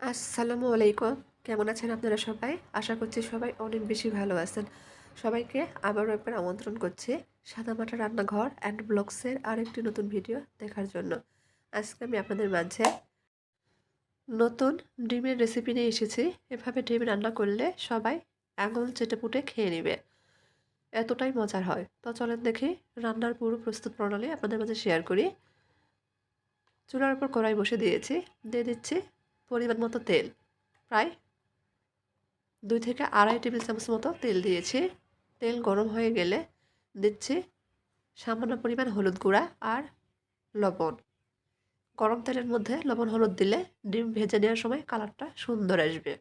আসসালামু আলাইকুম। কেমন আছেন আপনারা সবাই? আশা করছি সবাই অনেক বেশি ভালো আছেন। সবাইকে আবারও একবার আমন্ত্রণ করছি সাদামাটা রান্নাঘর অ্যান্ড ব্লগসের আরেকটি নতুন ভিডিও দেখার জন্য। আজকে আমি আপনাদের মাঝে নতুন ডিমের রেসিপি নিয়ে এসেছি। এভাবে ডিম রান্না করলে সবাই আঙুল চেটেপুটে খেয়ে নেবে। এতটাই মজার হয়। তো চলেন দেখি রান্নার পুরো প্রস্তুত প্রণালী আপনাদের মাঝে শেয়ার করি। চুলার উপর কড়াই বসে দিয়েছি। দিয়ে দিচ্ছি পরিমাণ মতো তেল। প্রায় 2 থেকে আড়াই টেবিল চামচ মতো তেল দিয়েছি। তেল গরম হয়ে গেলে দিচ্ছি সামান্য পরিমাণ হলুদ গুঁড়া আর লবণ। গরম তেলের মধ্যে লবণ হলুদ দিলে ডিম ভেজে নেওয়ার সময় কালারটা সুন্দর আসবে।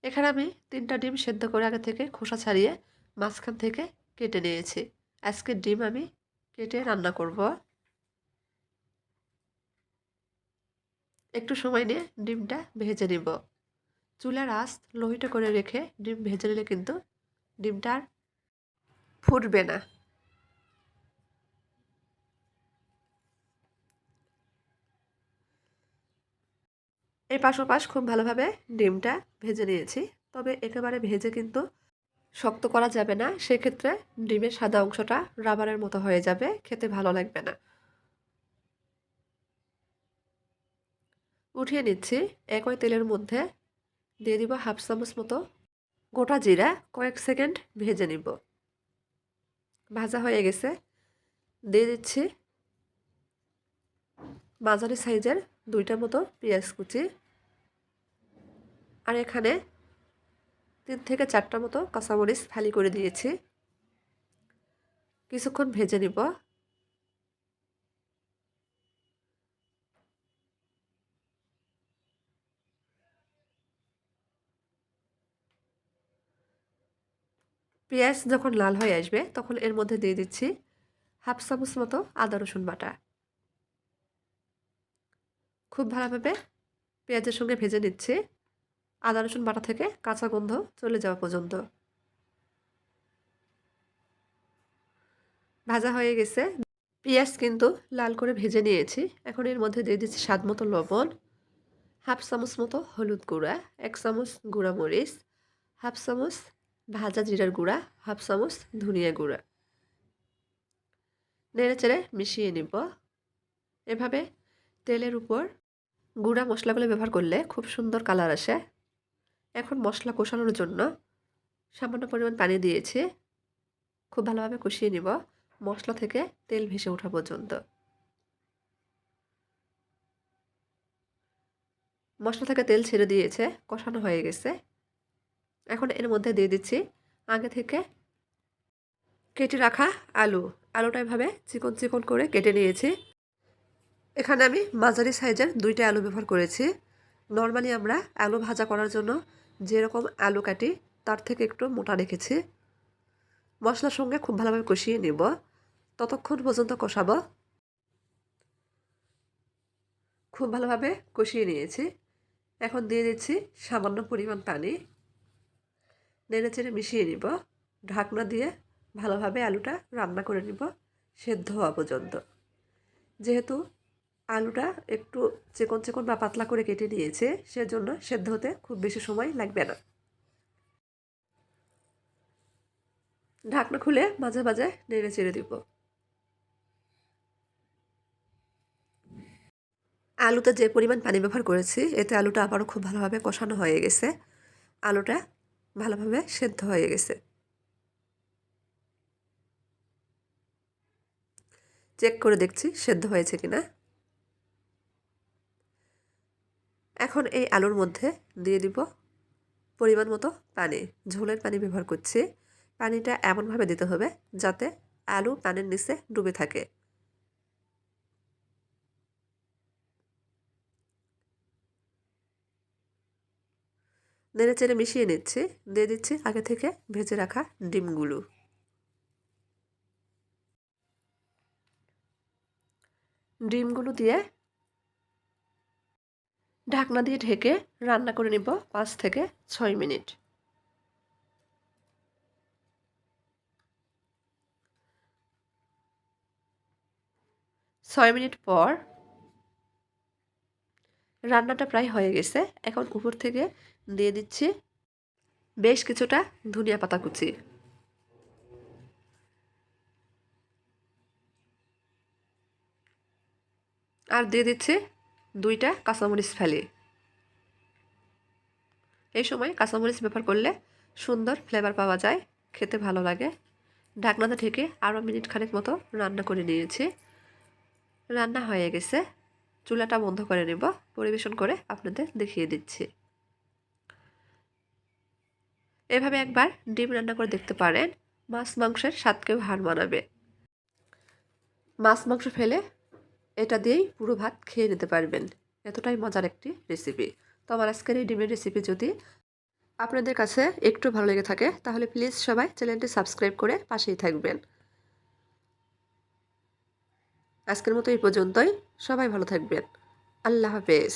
এখানে আমি 3টা ডিম সেদ্ধ করে আগে থেকে খোসা ছাড়িয়ে মাঝখান থেকে কেটে নিয়েছি। আজকে ডিম আমি কেটে রান্না করব। একটু সময় নিয়ে ডিমটা ভেজে নিব। চুলার আঁচ লোহিত করে রেখে ডিম ভেজে নিলে কিন্তু ডিমটা আর ফুটবে না। এপাশ ওপাশ খুব ভালোভাবে ডিমটা ভেজে নিয়েছি। তবে একেবারে ভেজে কিন্তু শক্ত করা যাবে না। সেক্ষেত্রে ডিমের সাদা অংশটা রাবারের মতো হয়ে যাবে, খেতে ভালো লাগবে না। উঠিয়ে নিচ্ছি। একই তেলের মধ্যে দিয়ে দিব হাফ চামচ মতো গোটা জিরা। কয়েক সেকেন্ড ভেজে নিব। ভাজা হয়ে গেছে। দিয়ে দিচ্ছি মাঝারি সাইজের 2টা মতো পেঁয়াজ কুচি। আর এখানে 3 থেকে 4টা মতো কাঁচামরিচ ফালি করে দিয়েছি। কিছুক্ষণ ভেজে নিব। পেঁয়াজ যখন লাল হয়ে আসবে তখন এর মধ্যে দিয়ে দিচ্ছি হাফ চামচ মতো আদা রসুন বাটা। খুব ভালোভাবে পেঁয়াজের সঙ্গে ভেজে নিচ্ছি আদা রসুন বাটা থেকে কাঁচা গন্ধ চলে যাওয়া পর্যন্ত। ভাজা হয়ে গেছে। পেঁয়াজ কিন্তু লাল করে ভেজে নিয়েছি। এখন এর মধ্যে দিয়ে দিচ্ছি স্বাদ মতো লবণ, হাফ চামচ মতো হলুদ গুঁড়া, 1 চামচ গুঁড়া মরিচ, হাফ চামচ ভাজা জিরার গুঁড়া, হাফ চামচ ধনিয়া গুঁড়া। নেড়েচেড়ে মিশিয়ে নিব। এভাবে তেলের উপর গুঁড়া মশলাগুলো ব্যবহার করলে খুব সুন্দর কালার আসে। এখন মশলা কষানোর জন্য সামান্য পরিমাণ পানি দিয়েছি। খুব ভালোভাবে কষিয়ে নিব মশলা থেকে তেল ভেসে ওঠা পর্যন্ত। মশলা থেকে তেল ছেড়ে দিয়েছে, কষানো হয়ে গেছে। এখন এর মধ্যে দিয়ে দিচ্ছি আগে থেকে কেটে রাখা আলু। আলুটা এভাবে চিকন চিকন করে কেটে নিয়েছি। এখানে আমি মাঝারি সাইজের 2টা আলু ব্যবহার করেছি। নর্মালি আমরা আলু ভাজা করার জন্য যেরকম আলু কাটি তার থেকে একটু মোটা রেখেছি। মশলার সঙ্গে খুব ভালোভাবে কষিয়ে নেব। ততক্ষণ পর্যন্ত কষাবো। খুব ভালোভাবে কষিয়ে নিয়েছি। এখন দিয়ে দিচ্ছি সামান্য পরিমাণ পানি। নেড়েচেড়ে মিশিয়ে নিব। ঢাকনা দিয়ে ভালোভাবে আলুটা রান্না করে নিব সেদ্ধ হওয়া পর্যন্ত। যেহেতু আলুটা একটু চিকন চিকন বা পাতলা করে কেটে নিয়েছে, সেজন্য সেদ্ধ হতে খুব বেশি সময় লাগবে না। ঢাকনা খুলে মাঝে মাঝে নেড়ে চেড়ে দিব। আলুতে যে পরিমাণ পানি ব্যবহার করেছি এতে আলুটা আবারও খুব ভালোভাবে কষানো হয়ে গেছে। আলুটা ভালোভাবে সেদ্ধ হয়ে গেছে। চেক করে দেখছি সেদ্ধ হয়েছে কিনা। এখন এই আলুর মধ্যে দিয়ে দিব পরিমাণ মতো পানি। ঝোলের পানি ব্যবহার করছি। পানিটা এমনভাবে দিতে হবে যাতে আলু পানির নিচে ডুবে থাকে। নেড়েচেড়ে মিশিয়ে নিচ্ছি। দিয়ে দিচ্ছি আগে থেকে ভেজে রাখা ডিমগুলো। ডিমগুলো দিয়ে ঢাকনা দিয়ে ঢেকে রান্না করে নিব 5 থেকে 6 মিনিট। 6 মিনিট পর রান্নাটা প্রায় হয়ে গেছে। এখন উপর থেকে দিয়ে দিচ্ছি বেশ কিছুটা ধনিয়া পাতা কুচি। আর দিয়ে দিচ্ছি 2টা কাঁচামরিচ ফালি। এই সময় কাঁচামরিচ ব্যবহার করলে সুন্দর ফ্লেভার পাওয়া যায়, খেতে ভালো লাগে। ঢাকনাটা ঢেকে আরও মিনিট খানেক মতো রান্না করে নিয়েছি। রান্না হয়ে গেছে, চুলাটা বন্ধ করে নেব। পরিবেশন করে আপনাদের দেখিয়ে দিচ্ছি। এভাবে একবার ডিম রান্না করে দেখতে পারেন, মাছ মাংসের স্বাদকেও হার মানাবে। মাছ মাংস ফেলে এটা দিয়েই পুরো ভাত খেয়ে নিতে পারবেন, এতটাই মজার একটি রেসিপি। তো আমার আজকের এই ডিমের রেসিপি যদি আপনাদের কাছে একটু ভালো লেগে থাকে তাহলে প্লিজ সবাই চ্যানেলটি সাবস্ক্রাইব করে পাশেই থাকবেন। আজকের মতো এই পর্যন্তই। সবাই ভালো থাকবেন। আল্লাহ হাফেজ।